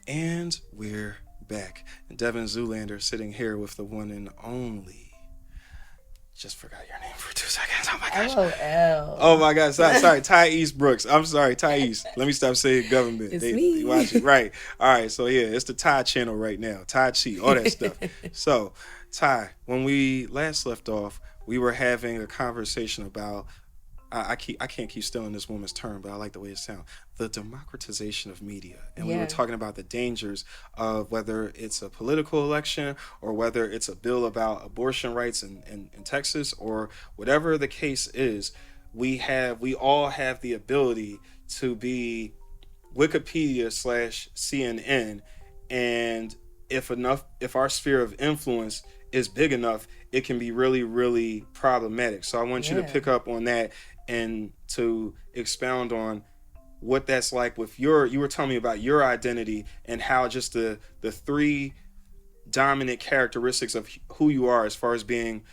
And we're back. Devin Zoolander sitting here with the one and only. Just forgot your name for 2 seconds. Oh my gosh. LOL. Oh my gosh. Sorry. Taiece Brooks. I'm sorry. Taiece. Let me stop saying government. It's They me. watch it. Right. All right. So yeah, it's the Ty channel right now. Ty Chi, all that stuff. So, Ty, when we last left off, we were having a conversation about I can't keep stealing this woman's term, but I like the way it sounds. The democratization of media, and we were Yeah. talking about the dangers of whether it's a political election or whether it's a bill about abortion rights in Texas or whatever the case is. We all have the ability to be Wikipedia slash CNN, and if our sphere of influence is big enough, it can be really, really problematic. So I want you to Yeah. pick up on that and to expound on what that's like with you were telling me about your identity and how just the three dominant characteristics of who you are as far as being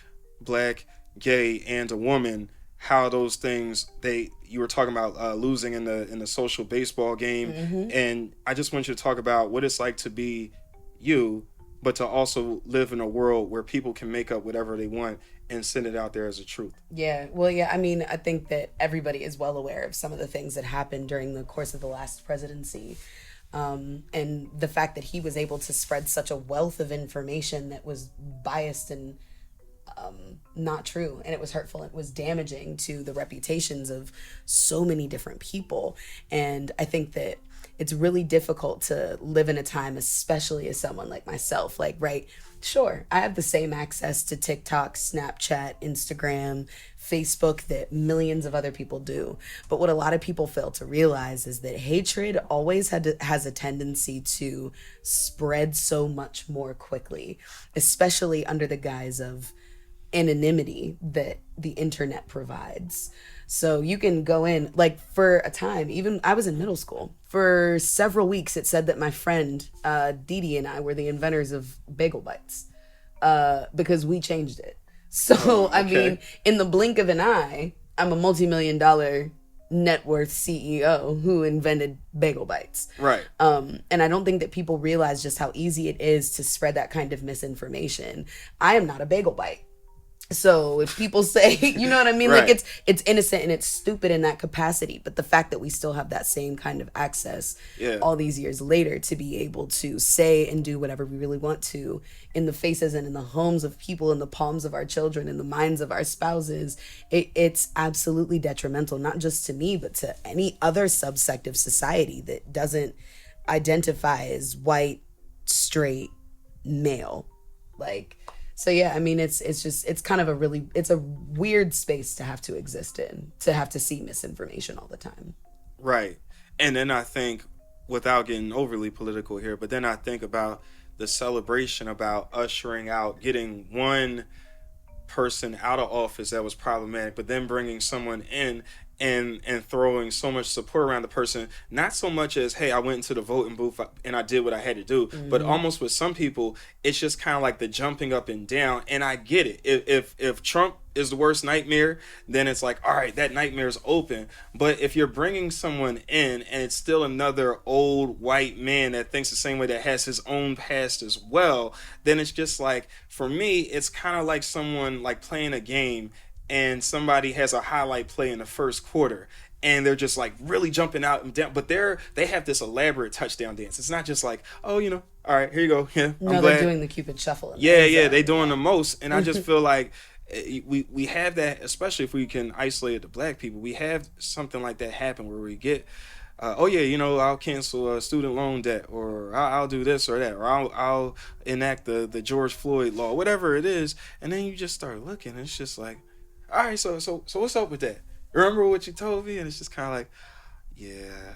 black, gay, and a woman, how those things they you were talking about losing in the social baseball game, and I just want you to talk about what it's like to be you, but to also live in a world where people can make up whatever they want and send it out there as a truth. Yeah, well, yeah, I mean, I think that everybody is well aware of some of the things that happened during the course of the last presidency. And the fact that he was able to spread such a wealth of information that was biased and not true, and it was hurtful, it was damaging to the reputations of so many different people. And I think that it's really difficult to live in a time, especially as someone like myself, like, right, sure, I have the same access to TikTok, Snapchat, Instagram, Facebook that millions of other people do. But what a lot of people fail to realize is that hatred always has a tendency to spread so much more quickly, especially under the guise of anonymity that the internet provides. So you can go in, like, for a time, even I was in middle school. For several weeks, it said that my friend Dee Dee and I were the inventors of bagel bites because we changed it. So, I mean, in the blink of an eye, I'm a multi-million-dollar net worth CEO who invented bagel bites. Right. And I don't think that people realize just how easy it is to spread that kind of misinformation. I am not a bagel bite. So if people say, you know what I mean? Right. Like it's innocent and it's stupid in that capacity. But the fact that we still have that same kind of access all these years later to be able to say and do whatever we really want to in the faces and in the homes of people, in the palms of our children, in the minds of our spouses, it's absolutely detrimental, not just to me, but to any other subsect of society that doesn't identify as white, straight, male. Like, so yeah, I mean, it's kind of it's a weird space to have to exist in, to have to see misinformation all the time. Right. And then I think, without getting overly political here, but then I think about the celebration about ushering out, getting one person out of office that was problematic, but then bringing someone in and throwing so much support around the person, not so much as, hey, I went into the voting booth and I did what I had to do, but almost with some people it's just kind of like the jumping up and down. And I get it, if Trump is the worst nightmare, then it's like, all right, that nightmare is open. But if you're bringing someone in and it's still another old white man that thinks the same way, that has his own past as well, then it's just like, for me, it's kind of like someone like playing a game and somebody has a highlight play in the first quarter and they're just like really jumping out and down, but they have this elaborate touchdown dance. It's not just like, oh, all right, here you go. Yeah, No, they're doing the Cupid shuffle. Yeah, they doing the most. And I just feel like we have that, especially if we can isolate it to black people. We have something like that happen where we get, I'll cancel a student loan debt, or I'll do this or that, or I'll enact the George Floyd law, whatever it is. And then you just start looking and it's just like, all right, so what's up with that? Remember what you told me? And it's just kind of like, yeah.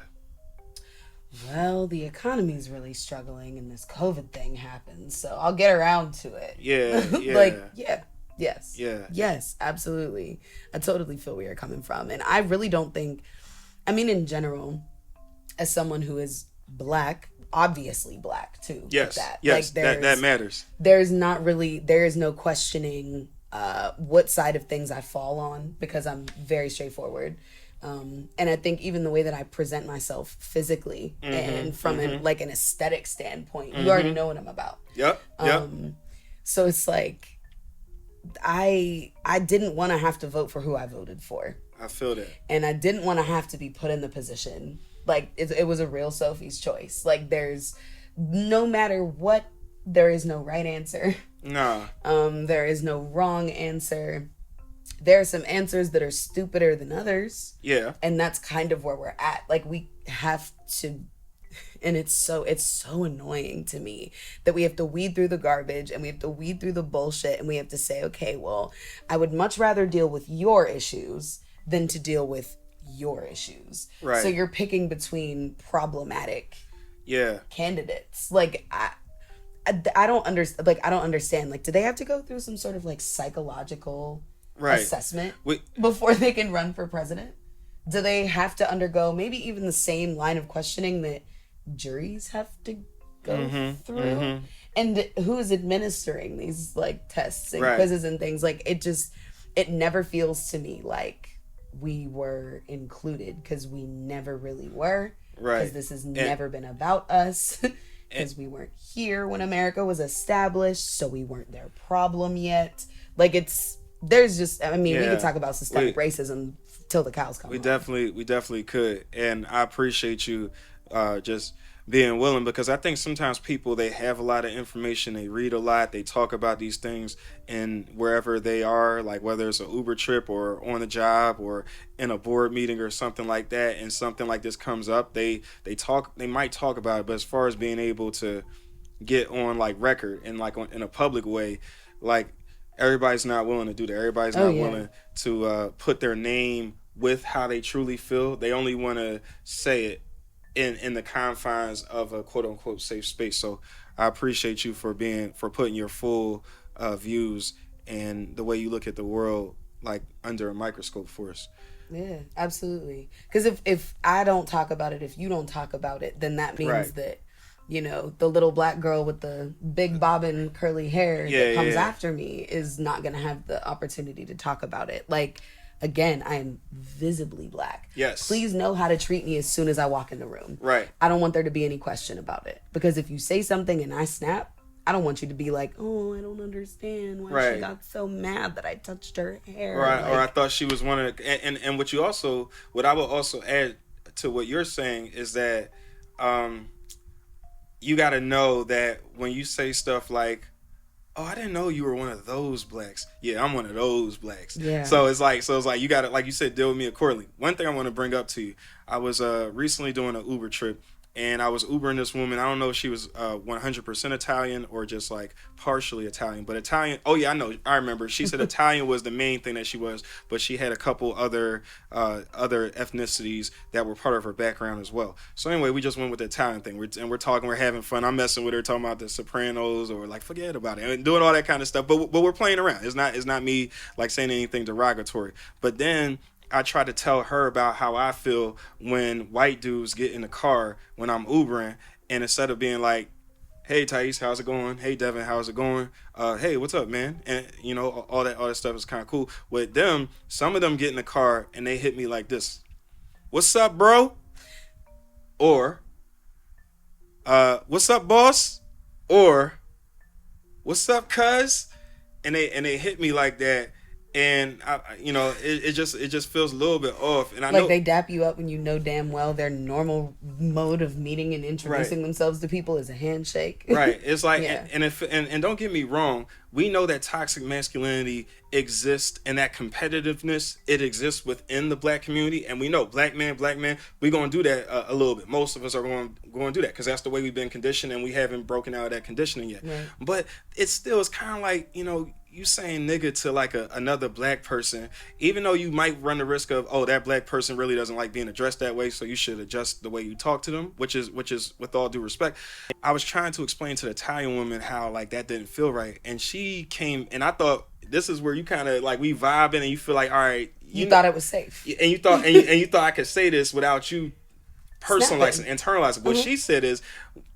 Well, the economy's really struggling and this COVID thing happens, so I'll get around to it. Yeah. Yes, absolutely. I totally feel where you're coming from. And I really don't think, I mean, in general, as someone who is black, obviously black too. Yes, that. yes, Like, that matters. There is no questioning what side of things I fall on, because I'm very straightforward. And I think even the way that I present myself physically and from like an aesthetic standpoint, you already know what I'm about. Yep. Yep. So it's like I didn't want to have to vote for who I voted for. I feel that. And I didn't want to have to be put in the position. Like it was a real Sophie's choice. Like there's no matter what, there is no right answer. Nah. There is no wrong answer. There are some answers that are stupider than others. Yeah. And that's kind of where we're at. Like we have to, and it's so annoying to me that we have to weed through the garbage and we have to weed through the bullshit and we have to say, okay, well, I would much rather deal with your issues than to deal with your issues. Right. So you're picking between problematic candidates. Like I don't understand. Like I don't understand. Like, do they have to go through some sort of like psychological assessment before they can run for president? Do they have to undergo maybe even the same line of questioning that juries have to go through? And who is administering these like tests and quizzes and things? Like it never feels to me like we were included, because we never really were. Because this has never been about us. Because we weren't here when America was established, so we weren't their problem yet. Like there's just, I mean, we could talk about systemic racism till the cows come home. We definitely could. And I appreciate you just being willing, because I think sometimes people, they have a lot of information, they read a lot, they talk about these things in wherever they are, like whether it's an Uber trip or on the job or in a board meeting or something like that, and something like this comes up, they might talk about it, but as far as being able to get on like record and like in a public way, like everybody's not willing to do that. Everybody's not willing to put their name with how they truly feel. They only want to say it in the confines of a quote unquote safe space. So I appreciate you for putting your full views and the way you look at the world like under a microscope for us. Yeah, absolutely. Because if I don't talk about it, if you don't talk about it, then that means that, you know, the little black girl with the big bobbin curly hair that comes after me is not going to have the opportunity to talk about it. Like, again, I am visibly black. Yes. Please know how to treat me as soon as I walk in the room. Right. I don't want there to be any question about it. Because if you say something and I snap, I don't want you to be like, oh, I don't understand why she got so mad that I touched her hair. Right. Like, or I thought she was one of the, and what I would also add to what you're saying is that you got to know that when you say stuff like, oh, I didn't know you were one of those blacks. Yeah, I'm one of those blacks. Yeah. So it's like you got to, like you said, deal with me accordingly. One thing I want to bring up to you, I was recently doing an Uber trip, and I was Ubering this woman. I don't know if she was 100% Italian or just like partially Italian, but Italian. Oh yeah, I remember. She said Italian was the main thing that she was, but she had a couple other ethnicities that were part of her background as well. So anyway, we just went with the Italian thing. We're talking, we're having fun. I'm messing with her, talking about the Sopranos or like forget about it, and doing all that kind of stuff. But we're playing around. It's not me like saying anything derogatory. But then I try to tell her about how I feel when white dudes get in the car when I'm Ubering, and instead of being like, hey Taiece, how's it going? Hey Devin, how's it going? Hey, what's up, man? And you know, all that stuff is kind of cool. With them, some of them get in the car and they hit me like this: what's up, bro? Or what's up, boss? Or what's up, cuz? And they hit me like that. And it just feels a little bit off. And I know they dap you up when you know damn well their normal mode of meeting and introducing themselves to people is a handshake. Right. It's like, and don't get me wrong, we know that toxic masculinity exists and that competitiveness, it exists within the black community, and we know black man, we're gonna do that a little bit. Most of us are going to do that because that's the way we've been conditioned, and we haven't broken out of that conditioning yet. Right. But it's kind of like, you saying nigga to like another black person, even though you might run the risk of, oh, that black person really doesn't like being addressed that way, so you should adjust the way you talk to them, which is with all due respect. I was trying to explain to the Italian woman how like that didn't feel right, and she came, and I thought this is where you kind of like we vibing and you feel like, all right, you thought it was safe, and you thought and you thought I could say this without you personalizing, internalizing. What she said is,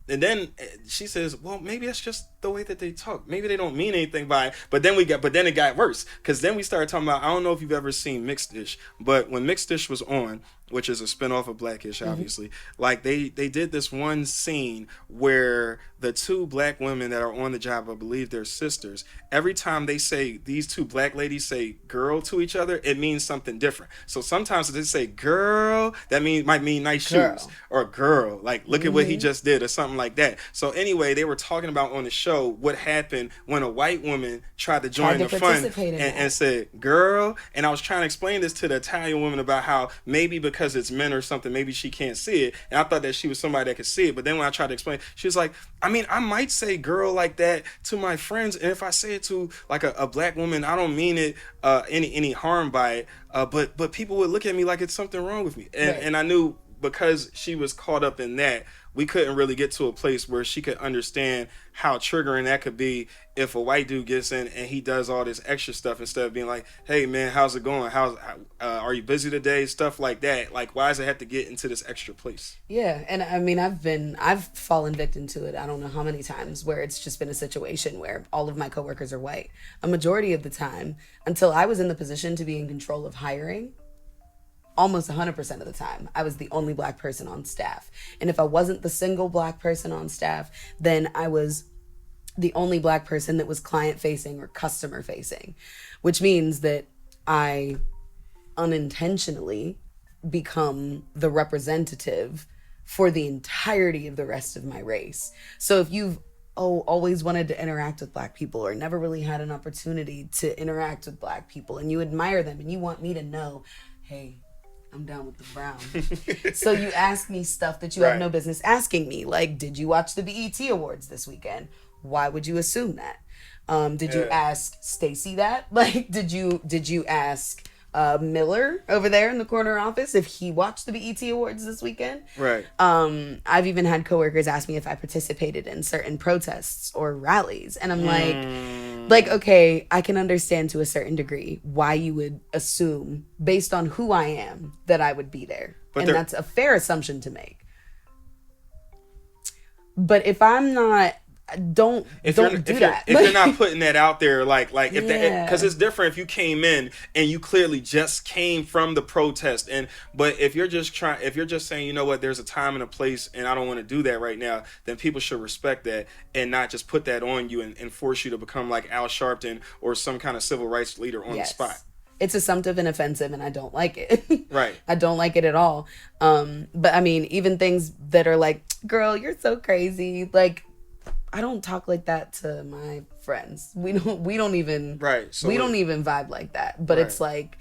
And then she says, "Well, maybe that's just the way that they talk. Maybe they don't mean anything by it." But then it got worse because then we started talking about. I don't know if you've ever seen Mixed Dish, but when Mixed Dish was on, which is a spinoff of Blackish, Mm-hmm. obviously, like they did this one scene where the two black women that are on the job, I believe they're sisters. Every time they say these two black ladies say "girl" to each other, it means something different. So sometimes they say "girl," that might mean nice shoes, Girl. or "girl," like look at what he Mm-hmm. just did, or something like that. So anyway, they were talking about on the show what happened when a white woman tried to Tried join to the fun participate in and that. said "girl," and I was trying to explain this to the Italian woman about how maybe because it's men or something, maybe she can't see it, and I thought that she was somebody that could see it. But then when I tried to explain, she was like, "I mean, I might say girl like that to my friends, and if I say it to like a black woman, I don't mean it any harm by it. But people would look at me like it's something wrong with me, Right. and I knew because she was caught up in that, we couldn't really get to a place where she could understand how triggering that could be if a white dude gets in and he does all this extra stuff instead of being like, "Hey man, how's it going? Are you busy today?" Stuff like that. Like, why does it have to get into this extra place? Yeah, and I mean, I've fallen victim to it. I don't know how many times where it's just been a situation where all of my coworkers are white. A majority of the time, until I was in the position to be in control of hiring, almost 100% of the time, I was the only black person on staff. And if I wasn't the single black person on staff, then I was the only black person that was client facing or customer facing, which means that I unintentionally become the representative for the entirety of the rest of my race. So if you've always wanted to interact with black people or never really had an opportunity to interact with black people and you admire them and you want me to know, hey, I'm down with the brown. So you ask me stuff that you have Right. no business asking me. Like, did you watch the BET Awards this weekend? Why would you assume that? Did you Yeah. ask Stacy that? Like, did you ask Miller over there in the corner office if he watched the BET Awards this weekend? Right. I've even had coworkers ask me if I participated in certain protests or rallies, and I'm like, Mm, okay, I can understand to a certain degree why you would assume, based on who I am, that I would be there, but and there that's a fair assumption to make. But if I'm not, don't if you're don't do if you're that. if you're not putting that out there, like if that, because Yeah. it's different if you came in and you clearly just came from the protest, and but if you're just saying, you know what, there's a time and a place and I don't want to do that right now, then people should respect that and not just put that on you and force you to become like Al Sharpton or some kind of civil rights leader on the spot. Yes. It's assumptive and offensive, and I don't like it. Right. I don't like it at all. But I mean, even things that are like, girl, you're so crazy. Like, I don't talk like that to my friends. Right. We So don't it, even vibe like that. But right. it's like,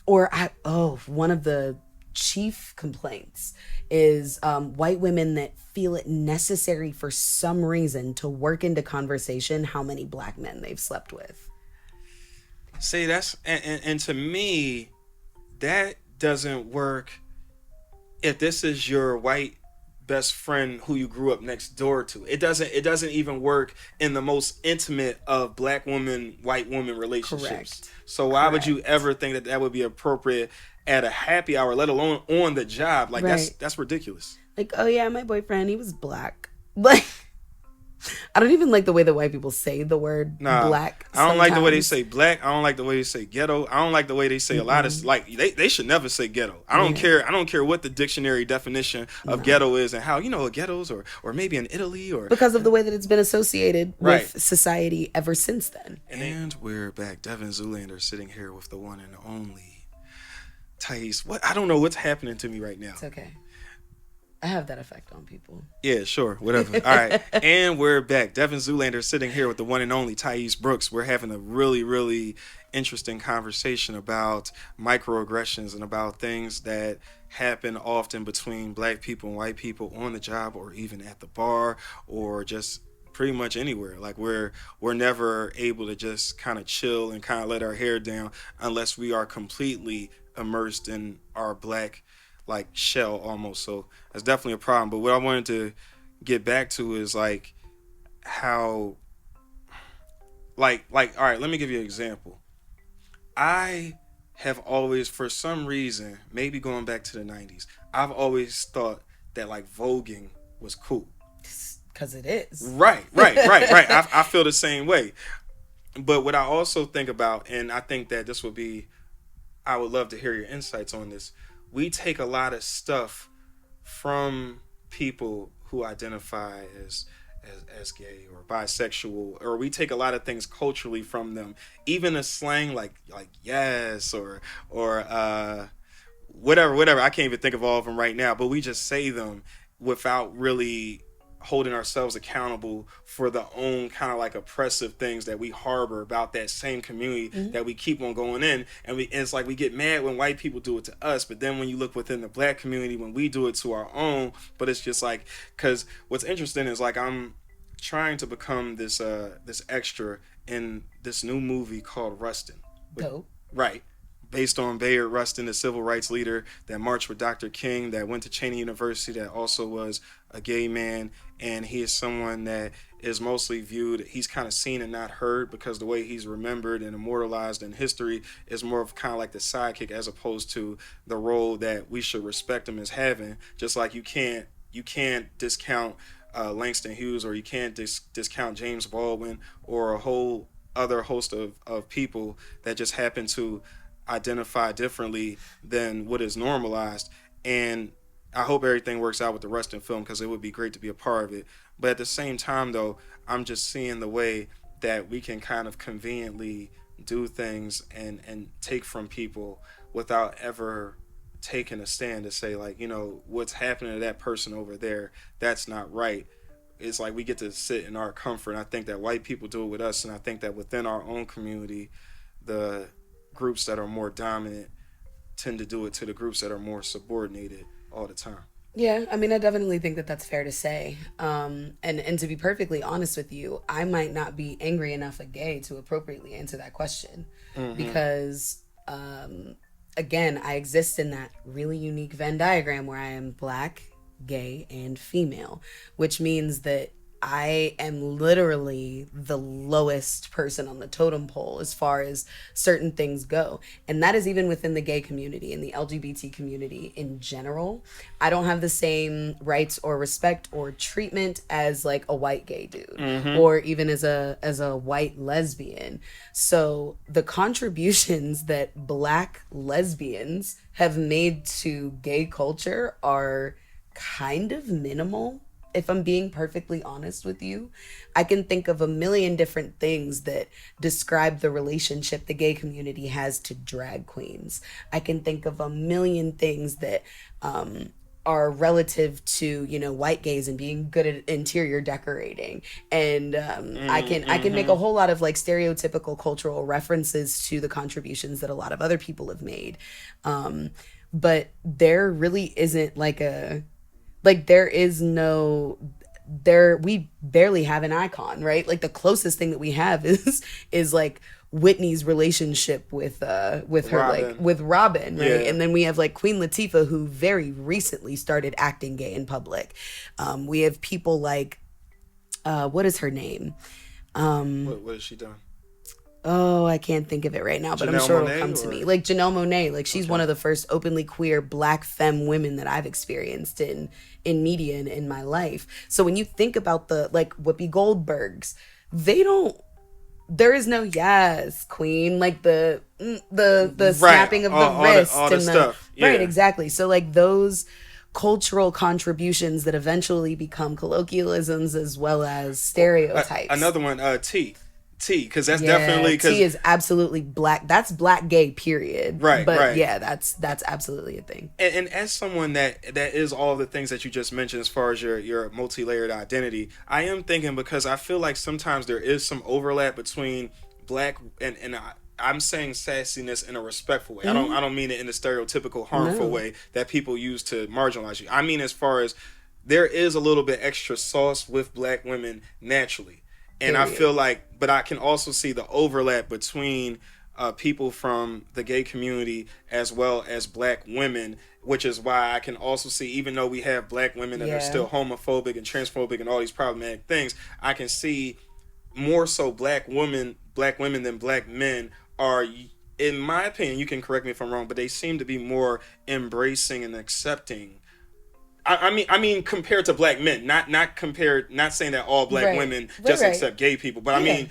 one of the chief complaints is white women that feel it necessary for some reason to work into conversation how many black men they've slept with. See, that's and to me that doesn't work if this is your white best friend who you grew up next door to. It doesn't even work in the most intimate of black woman white woman relationships. Correct. So why would you Correct. ever think that that would be appropriate at a happy hour, let alone on the job? Like Right. that's ridiculous. Like, oh yeah, my boyfriend, he was black. Like, I don't even like the way that white people say the word Nah, black I don't like the way they sometimes. say black. I don't like the way they say ghetto. I don't like the way they say a lot of like they should never say ghetto. I don't Yeah. care. I don't care what the dictionary definition of No. ghetto is and how ghettos or maybe in Italy or Because of the way that it's been associated right. with society ever since then. And we're back. Devin Zoolander sitting here with the one and only Taiece. What I don't know what's happening to me right now. It's okay. I have that effect on people. Yeah, sure, whatever. All right, and we're back. Devin Zoolander sitting here with the one and only Taiece Brooks. We're having a really, really interesting conversation about microaggressions and about things that happen often between black people and white people on the job or even at the bar or just pretty much anywhere. Like we're never able to just kind of chill and kind of let our hair down unless we are completely immersed in our black like shell almost. So that's definitely a problem. But what I wanted to get back to is like how like all right, let me give you an example. I have always for some reason, maybe going back to the 90s, I've always thought that like voguing was cool. Because it is. Right. I feel the same way. But what I also think about, and I think that this would be, I would love to hear your insights on this. We take a lot of stuff from people who identify as gay or bisexual, or we take a lot of things culturally from them, even a slang like yes or whatever. I can't even think of all of them right now, but we just say them without really holding ourselves accountable for the own kind of like oppressive things that we harbor about that same community that we keep on going in. And it's like we get mad when white people do it to us, but then when you look within the black community, when we do it to our own, but it's just like, because what's interesting is like I'm trying to become this extra in this new movie called Rustin. Dope. Right. Based on Bayard Rustin, the civil rights leader that marched with Dr. King, that went to Cheney University, that also was a gay man. And he is someone that is mostly viewed, he's kind of seen and not heard, because the way he's remembered and immortalized in history is more of kind of like the sidekick, as opposed to the role that we should respect him as having. Just like you can't discount Langston Hughes, or you can't discount James Baldwin, or a whole other host of people that just happen to identify differently than what is normalized. And I hope everything works out with the Rustin film, because it would be great to be a part of it. But at the same time, though, I'm just seeing the way that we can kind of conveniently do things and take from people without ever taking a stand to say, like, what's happening to that person over there, that's not right. It's like we get to sit in our comfort. And I think that white people do it with us, and I think that within our own community, the groups that are more dominant tend to do it to the groups that are more subordinated all the time. Yeah, I mean, I definitely think that that's fair to say. And to be perfectly honest with you, I might not be angry enough at gay to appropriately answer that question, because again, I exist in that really unique Venn diagram where I am black, gay, and female, which means that I am literally the lowest person on the totem pole as far as certain things go. And that is even within the gay community and the LGBT community in general. I don't have the same rights or respect or treatment as like a white gay dude, or even as a white lesbian. So the contributions that black lesbians have made to gay culture are kind of minimal. If I'm being perfectly honest with you, I can think of a million different things that describe the relationship the gay community has to drag queens. I can think of a million things that are relative to, white gays and being good at interior decorating. And I can make a whole lot of like stereotypical cultural references to the contributions that a lot of other people have made. But there really isn't we barely have an icon, right? Like the closest thing that we have is like Whitney's relationship with her, Robin. like with Robin, right? Yeah. And then we have like Queen Latifah, who very recently started acting gay in public. We have people like what is her name? What has she done? Oh, I can't think of it right now, but Janelle I'm sure Monáe, it'll come to or? me. Like Janelle Monáe, like she's Okay. one of the first openly queer black femme women that I've experienced in media and in my life. So when you think about the like Whoopi Goldbergs, there is no yes queen, like the Right. snapping of the wrist all the and stuff. Yeah. right, exactly. So like those cultural contributions that eventually become colloquialisms as well as stereotypes. Another one, T, because that's Yeah, definitely, T is absolutely black. That's black gay, period. Right, But right. yeah, that's absolutely a thing. and as someone that is all the things that you just mentioned as far as your multi-layered identity, I am thinking, because I feel like sometimes there is some overlap between black and I'm saying sassiness in a respectful way. I don't mean it in the stereotypical harmful No. way that people use to marginalize you. I mean, as far as there is a little bit extra sauce with black women naturally. And I Period. feel like, but I can also see the overlap between people from the gay community as well as black women, which is why I can also see, even though we have black women that are Yeah. still homophobic and transphobic and all these problematic things, I can see more so black women than black men are, in my opinion, you can correct me if I'm wrong, but they seem to be more embracing and accepting I mean, compared to black men, not compared, not saying that all black Right. women Right. just Right. accept gay people, but I Yeah.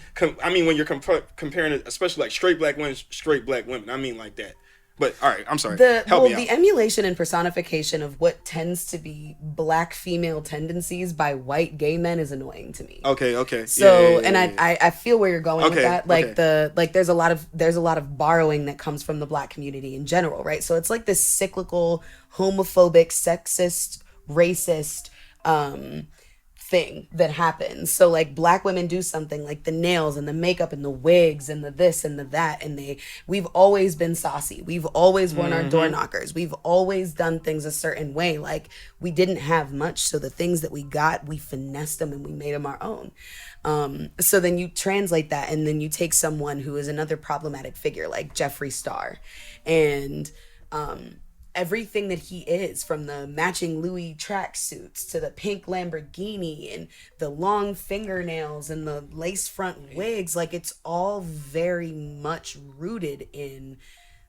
mean, when you're comparing it, especially like straight black women, straight black women, I mean like that. But all right, I'm sorry. Help me The out. emulation and personification of what tends to be black female tendencies by white gay men is annoying to me. Okay, okay, yeah, yeah, So, yeah, and yeah, yeah. I feel where you're going with Okay, that. Like okay. there's a lot of borrowing that comes from the black community in general, right? So it's like this cyclical homophobic, sexist, racist thing that happens. So like black women do something like the nails and the makeup and the wigs and the this and the that, and we've always been saucy. We've always worn our door knockers. We've always done things a certain way. Like we didn't have much, so the things that we got, we finessed them and we made them our own. So then you translate that, and then you take someone who is another problematic figure like Jeffree Star, and everything that he is, from the matching Louis tracksuits to the pink Lamborghini and the long fingernails and the lace front wigs, like it's all very much rooted in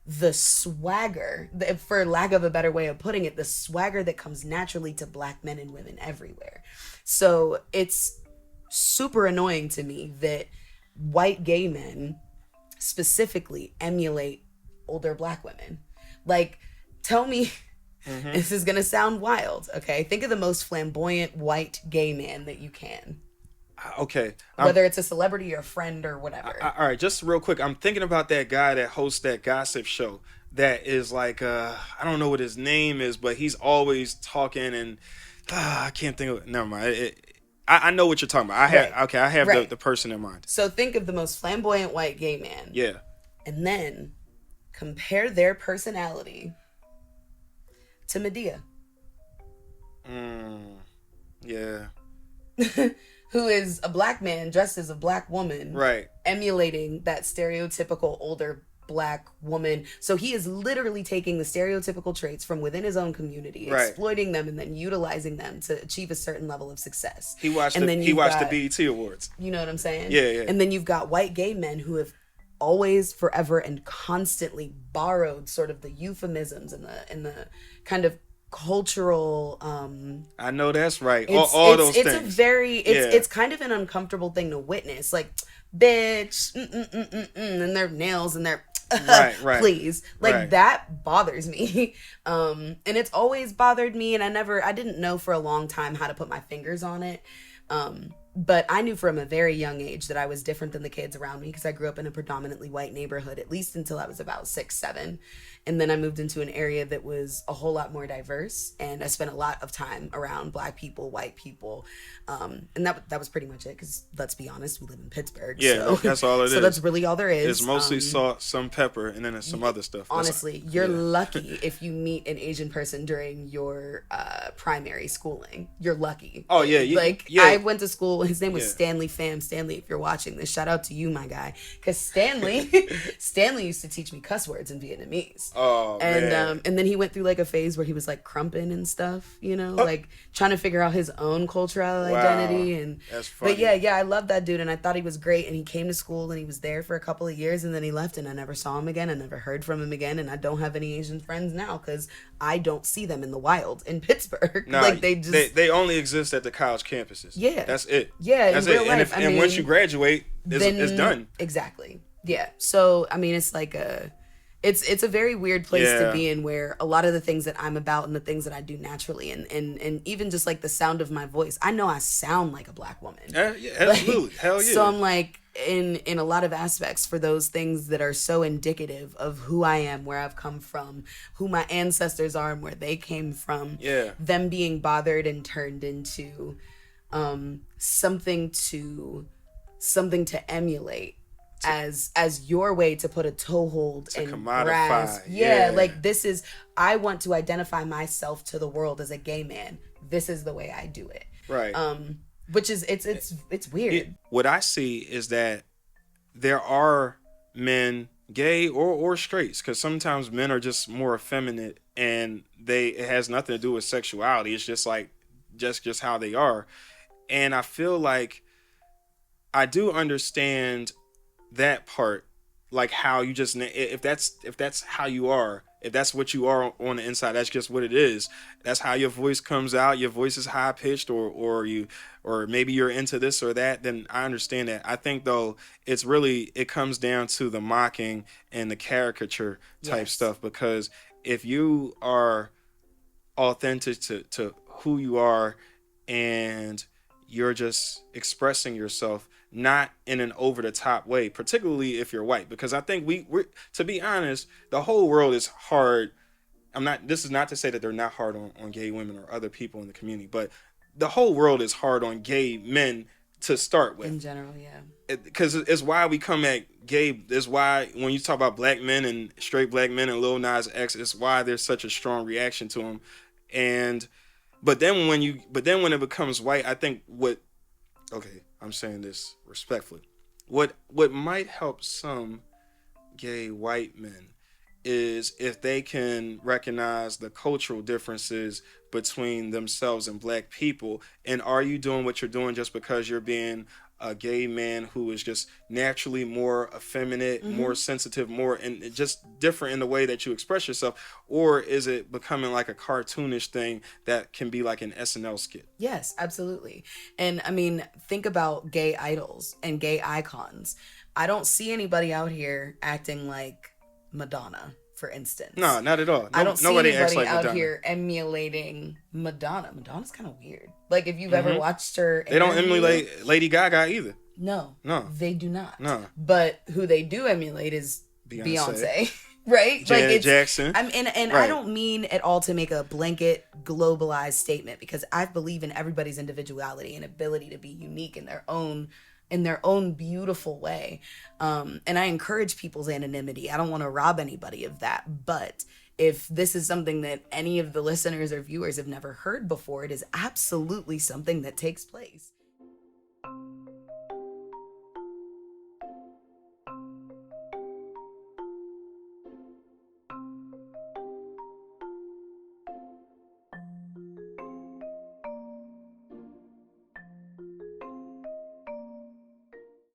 the swagger, for lack of a better way of putting it, the swagger that comes naturally to black men and women everywhere. So it's super annoying to me that white gay men specifically emulate older black women. Like, tell me, this is gonna sound wild, okay? Think of the most flamboyant white gay man that you can, Okay. whether it's a celebrity or a friend or whatever. All right, just real quick. I'm thinking about that guy that hosts that gossip show. That is like, I don't know what his name is, but he's always talking, and I can't think of it. Never mind. I know what you're talking about. Right. I have Right. the person in mind. So think of the most flamboyant white gay man, Yeah. and then compare their personality to Medea, Yeah. who is a black man dressed as a black woman, Right. emulating that stereotypical older black woman. So he is literally taking the stereotypical traits from within his own community, Right. exploiting them, and then utilizing them to achieve a certain level of success. He watched and the then he you've watched got, the BET Awards. you know what I'm saying? Yeah, yeah. And then you've got white gay men who have always, forever, and constantly borrowed sort of the euphemisms and the kind of cultural I know that's right. All those it's things. a very Yeah. it's kind of an uncomfortable thing to witness, like bitch, and their nails and their Right. please, like Right. that bothers me. And it's always bothered me, and I didn't know for a long time how to put my fingers on it. But I knew from a very young age that I was different than the kids around me, because I grew up in a predominantly white neighborhood, at least until I was about 6, 7. And then I moved into an area that was a whole lot more diverse, and I spent a lot of time around black people, white people. And that was pretty much it, because let's be honest, we live in Pittsburgh. Yeah, so, that's all it so is. that's really all there is. It's mostly salt, some pepper, and then there's some other stuff. Honestly, you're lucky if you meet an Asian person during your primary schooling. You're lucky. Oh, yeah, like yeah. I went to school. His name was Yeah. Stanley Pham. Stanley, if you're watching this, shout out to you, my guy. Because Stanley used to teach me cuss words in Vietnamese. Oh, man. And then he went through like a phase where he was like crumping and stuff, like trying to figure out his own cultural identity. And That's funny. but yeah, I love that dude, and I thought he was great. And he came to school, and he was there for a couple of years, and then he left, and I never saw him again. I never heard from him again, and I don't have any Asian friends now because I don't see them in the wild in Pittsburgh. Nah, like they only exist at the college campuses. Yeah. That's it. Yeah, That's in real it. life, And once you graduate, it's done. Exactly. Yeah. So I mean, it's like it's a very weird place to Yeah. be in, where a lot of the things that I'm about and the things that I do naturally, and even just like the sound of my voice, I know I sound like a black woman. Yeah, absolutely. Hell yeah. So I'm like, in a lot of aspects, for those things that are so indicative of who I am, where I've come from, who my ancestors are, and where they came from. Yeah. Them being bothered and turned into something to emulate as your way to put a toehold and commodify. grasp. Yeah. Like this is, I want to identify myself to the world as a gay man. This is the way I do it. Right. Which is it's weird. What I see is that there are men, gay or straights, because sometimes men are just more effeminate, and it has nothing to do with sexuality. It's just like just how they are. And I feel like I do understand that part, like how you just, if that's how you are, If that's what you are on the inside, that's just what it is. That's how your voice comes out. Your voice is high pitched, or maybe you're into this or that. Then I understand that. I think though it comes down to the mocking and the caricature type Yes. stuff, because if you are authentic to who you are, and you're just expressing yourself not in an over the top way, particularly if you're white, because I think we're, to be honest, the whole world is hard. This is not to say that they're not hard on gay women or other people in the community, but the whole world is hard on gay men to start with. In general, yeah. Because it's why we come at gay. It's why when you talk about black men and straight black men and Lil Nas X, it's why there's such a strong reaction to him. And but then when it becomes white, I think okay, I'm saying this respectfully. What might help some gay white men is if they can recognize the cultural differences between themselves and black people. And are you doing what you're doing just because you're being a gay man who is just naturally more effeminate, more sensitive, more and just different in the way that you express yourself? Or is it becoming like a cartoonish thing that can be like an SNL skit? Yes, absolutely. And I mean, think about gay idols and gay icons. I don't see anybody out here acting like Madonna, for instance. No, not at all. I don't see Nobody acts anybody like out Madonna. here emulating Madonna. Madonna's kind of weird. Like if you've ever watched her, They don't interview- emulate Lady Gaga either. No, No. they do not. No. But who they do emulate is Beyonce. Beyonce. Right? Janet Jackson. And Right. I don't mean at all to make a blanket globalized statement, because I believe in everybody's individuality and ability to be unique in their own beautiful way. And I encourage people's anonymity. I don't want to rob anybody of that. But if this is something that any of the listeners or viewers have never heard before, it is absolutely something that takes place.